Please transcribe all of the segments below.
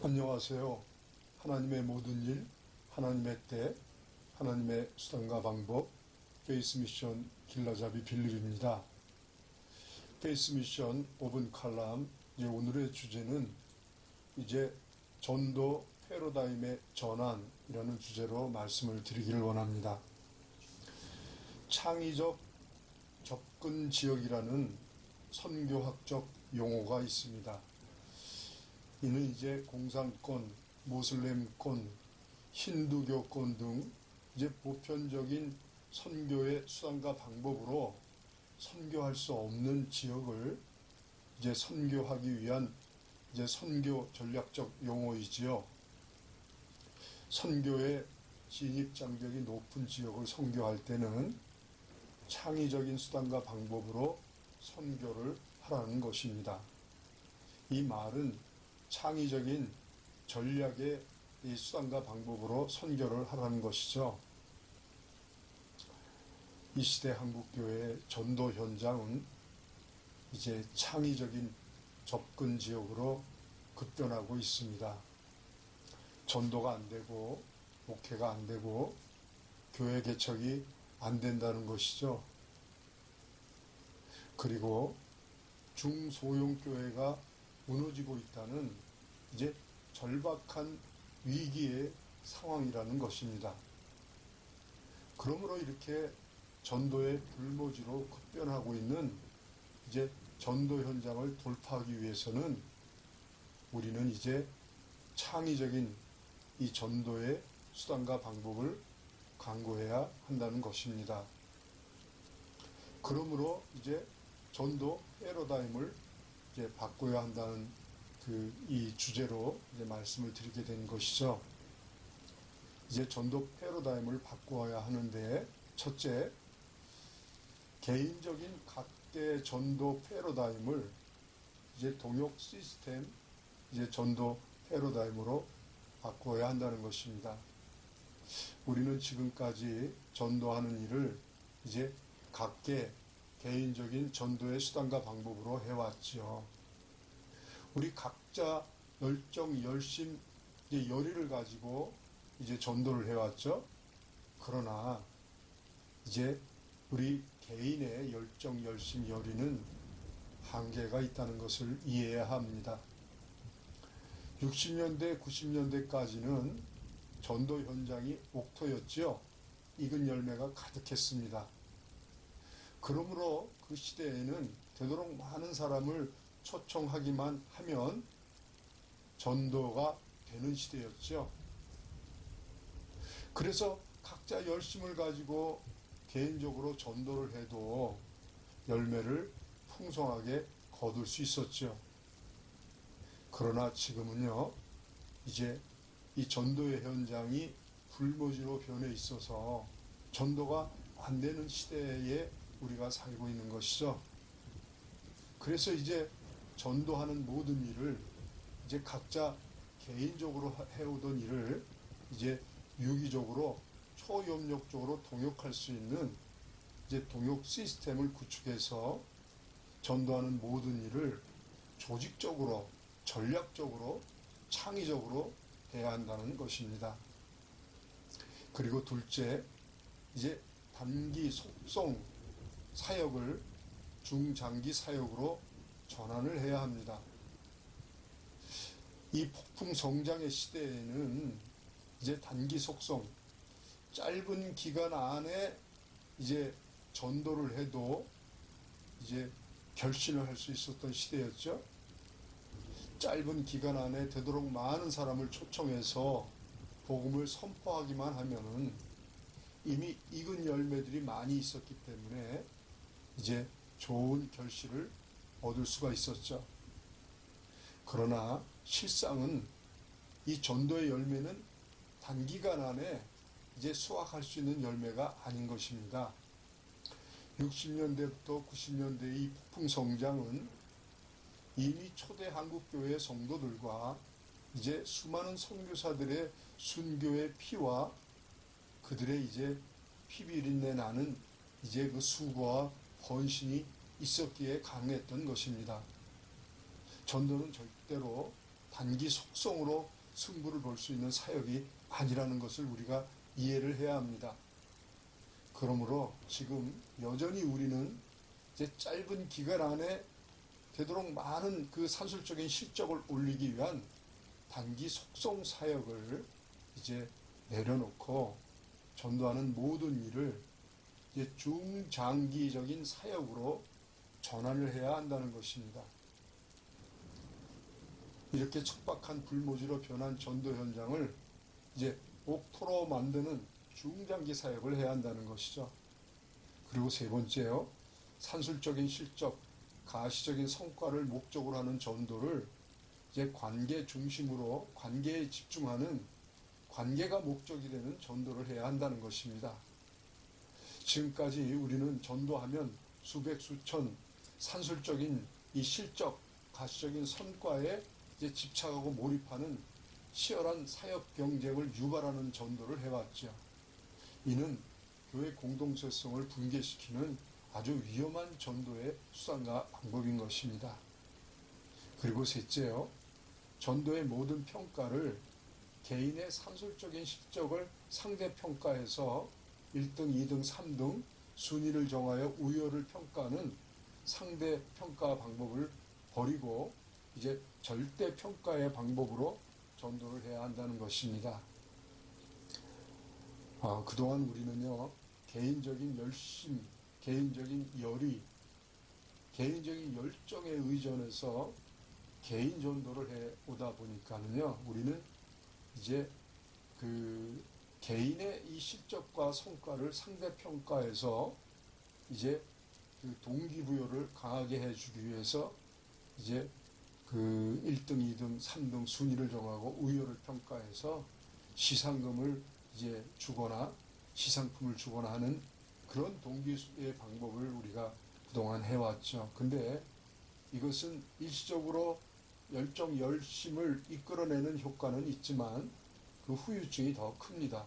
안녕하세요. 하나님의 모든 일, 하나님의 때, 하나님의 수단과 방법, 페이스 미션 길라잡이 빌립입니다. 페이스 미션 5분 칼럼, 오늘의 주제는 이제 전도 패러다임의 전환이라는 주제로 말씀을 드리기를 원합니다. 창의적 접근 지역이라는 선교학적 용어가 있습니다. 이는 이제 공산권, 모슬렘권, 힌두교권 등 이제 보편적인 선교의 수단과 방법으로 선교할 수 없는 지역을 이제 선교하기 위한 이제 선교 전략적 용어이지요. 선교의 진입 장벽이 높은 지역을 선교할 때는 창의적인 수단과 방법으로 선교를 하라는 것입니다. 이 말은 창의적인 전략의 이 수단과 방법으로 선교를 하라는 것이죠. 이 시대 한국교회의 전도 현장은 이제 창의적인 접근 지역으로 급변하고 있습니다. 전도가 안 되고 목회가 안 되고 교회 개척이 안 된다는 것이죠. 그리고 중소형교회가 무너지고 있다는 이제 절박한 위기의 상황이라는 것입니다. 그러므로 이렇게 전도의 불모지로 급변하고 있는 이제 전도 현장을 돌파하기 위해서는 우리는 이제 창의적인 이 전도의 수단과 방법을 강구해야 한다는 것입니다. 그러므로 이제 전도 패러다임을 이제 바꿔야 한다는 이 주제로 이제 말씀을 드리게 된 것이죠. 이제 전도 패러다임을 바꿔야 하는데, 첫째, 개인적인 각계 전도 패러다임을 이제 동역 시스템, 이제 전도 패러다임으로 바꿔야 한다는 것입니다. 우리는 지금까지 전도하는 일을 이제 각계 개인적인 전도의 수단과 방법으로 해왔지요. 우리 각자 열정, 열심, 열의를 가지고 이제 전도를 해왔죠. 그러나 이제 우리 개인의 열정, 열심, 열의는 한계가 있다는 것을 이해해야 합니다. 60년대, 90년대까지는 전도 현장이 옥토였죠. 익은 열매가 가득했습니다. 그러므로 그 시대에는 되도록 많은 사람을 초청하기만 하면 전도가 되는 시대였죠. 그래서 각자 열심을 가지고 개인적으로 전도를 해도 열매를 풍성하게 거둘 수 있었죠. 그러나 지금은요, 이제 이 전도의 현장이 불모지로 변해 있어서 전도가 안 되는 시대에 우리가 살고 있는 것이죠. 그래서 이제 전도하는 모든 일을 이제 각자 개인적으로 해오던 일을 이제 유기적으로 초협력적으로 동역할 수 있는 이제 동역 시스템을 구축해서 전도하는 모든 일을 조직적으로, 전략적으로, 창의적으로 해야 한다는 것입니다. 그리고 둘째, 이제 단기 속성 사역을 중장기 사역으로 전환을 해야 합니다. 이 폭풍 성장의 시대에는 이제 단기 속성, 짧은 기간 안에 이제 전도를 해도 이제 결신을 할 수 있었던 시대였죠. 짧은 기간 안에 되도록 많은 사람을 초청해서 복음을 선포하기만 하면은 이미 익은 열매들이 많이 있었기 때문에 이제 좋은 결실을 얻을 수가 있었죠. 그러나 실상은 이 전도의 열매는 단기간 안에 이제 수확할 수 있는 열매가 아닌 것입니다. 60년대부터 90년대의 이 폭풍 성장은 이미 초대 한국교회 성도들과 이제 수많은 선교사들의 순교의 피와 그들의 이제 피비린내 나는 이제 그 수고와 헌신이 있었기에 가능했던 것입니다. 전도는 절대로 단기 속성으로 승부를 볼 수 있는 사역이 아니라는 것을 우리가 이해를 해야 합니다. 그러므로 지금 여전히 우리는 이제 짧은 기간 안에 되도록 많은 그 산술적인 실적을 올리기 위한 단기 속성 사역을 이제 내려놓고 전도하는 모든 일을 이제 중장기적인 사역으로 전환을 해야 한다는 것입니다. 이렇게 척박한 불모지로 변한 전도 현장을 이제 옥토로 만드는 중장기 사역을 해야 한다는 것이죠. 그리고 세 번째요. 산술적인 실적, 가시적인 성과를 목적으로 하는 전도를 이제 관계 중심으로 관계에 집중하는 관계가 목적이 되는 전도를 해야 한다는 것입니다. 지금까지 우리는 전도하면 수백 수천 산술적인 이 실적, 가시적인 성과에 이제 집착하고 몰입하는 치열한 사역 경쟁을 유발하는 전도를 해왔죠. 이는 교회 공동체성을 붕괴시키는 아주 위험한 전도의 수단과 방법인 것입니다. 그리고 셋째요. 전도의 모든 평가를 개인의 산술적인 실적을 상대평가해서 1등, 2등, 3등 순위를 정하여 우열을 평가하는 상대평가 방법을 버리고 이제 절대평가의 방법으로 전도를 해야 한다는 것입니다. 그동안 우리는요, 개인적인 열심, 개인적인 열의, 개인적인 열정에 의존해서 개인 전도를 해 오다 보니까는요, 우리는 이제 그 개인의 이 실적과 성과를 상대평가해서 이제 그 동기부여를 강하게 해주기 위해서 이제 그 1등, 2등, 3등 순위를 정하고 우열을 평가해서 시상금을 이제 주거나 시상품을 주거나 하는 그런 동기의 방법을 우리가 그동안 해왔죠. 근데 이것은 일시적으로 열정, 열심을 이끌어내는 효과는 있지만 그 후유증이 더 큽니다.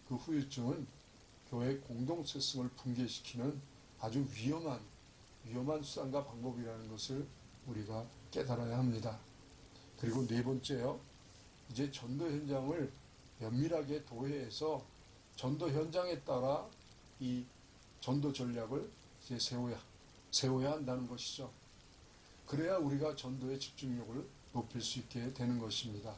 그 후유증은 교회 공동체성을 붕괴시키는 아주 위험한 수단과 방법이라는 것을 우리가 깨달아야 합니다. 그리고 네 번째요. 이제 전도 현장을 면밀하게 도회해서 전도 현장에 따라 이 전도 전략을 이제 세워야 한다는 것이죠. 그래야 우리가 전도의 집중력을 높일 수 있게 되는 것입니다.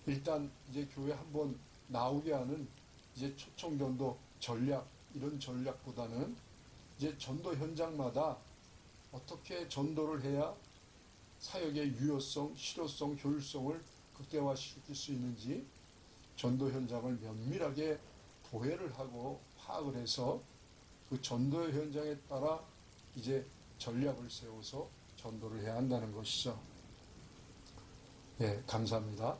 일단 이제 교회 한번 나오게 하는 이제 초청전도 전략, 이런 전략보다는 이제 전도 현장마다 어떻게 전도를 해야 사역의 유효성, 실효성, 효율성을 극대화시킬 수 있는지 전도 현장을 면밀하게 도회를 하고 파악을 해서 그 전도 현장에 따라 이제 전략을 세워서 전도를 해야 한다는 것이죠. 예, 감사합니다.